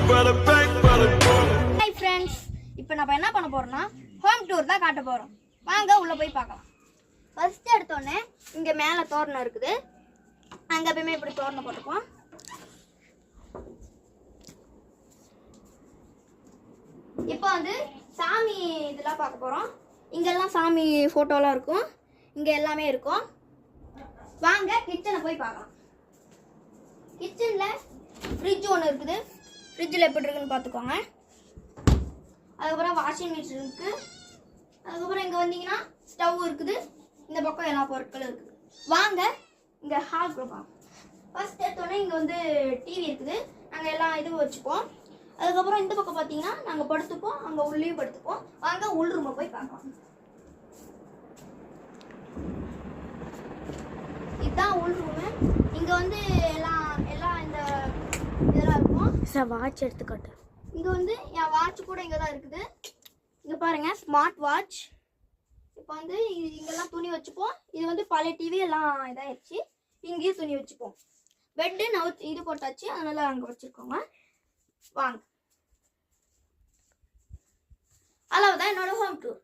Hi friends, இப்போ நம்ம என்ன பண்ண போறோம்னா ஹோம் டூர் தான் காட்ட போறோம். வாங்க உள்ள போய் பார்க்கலாம். ஃபர்ஸ்ட் எடுத்தோடனே இங்க மேலே தோரணம் இருக்குது. அங்கே எப்பயுமே இப்படி தோரணம் போட்டுப்போம். இப்போ வந்து சாமி இதெல்லாம் பார்க்க போறோம். இங்கெல்லாம் சாமி ஃபோட்டோலாம் இருக்கும். இங்கே எல்லாமே இருக்கும். வாங்க கிச்சனை போய் பார்க்கலாம். கிச்சனில் ஃப்ரிட்ஜ் ஒன்று இருக்குது. ஃப்ரிட்ஜில் எப்படி இருக்குன்னு பார்த்துக்கோங்க. அதுக்கப்புறம் வாஷிங் மிஷின் இருக்குது. அதுக்கப்புறம் இங்கே வந்தீங்கன்னா ஸ்டவ் இருக்குது. இந்த பக்கம் எல்லா பொருட்களும் இருக்குது. வாங்க இங்கே ஹால் கொடுப்போம். ஃபர்ஸ்ட் எடுத்தோடனே இங்கே வந்து டிவி இருக்குது. நாங்கள் எல்லாம் இதுவும் வச்சுப்போம். அதுக்கப்புறம் இந்த பக்கம் பார்த்தீங்கன்னா நாங்கள் படுத்துப்போம். அங்கே உள்ளேயும் படுத்துப்போம். வாங்க உள் ரூமை போய் பார்க்கலாம். இதுதான் உள் ரூமு. இங்கே வந்து எல்லாம் இந்த இதெல்லாம் இருக்கும். சார் வாட்ச் எடுத்துக்காட்டு. இங்கே வந்து என் வாட்ச் கூட இங்கே தான் இருக்குது. இங்கே பாருங்க, ஸ்மார்ட் வாட்ச். இப்போ வந்து இங்கெல்லாம் துணி வச்சுப்போம். இது வந்து பழைய டிவி எல்லாம் இதாகிடுச்சு. இங்கேயும் துணி வச்சுப்போம். பெட்டு இது போட்டாச்சு, அதனால அங்கே வச்சுருக்கோங்க. வாங்க, அவ்வளவுதான் என்னோட ஹோம் டூர்.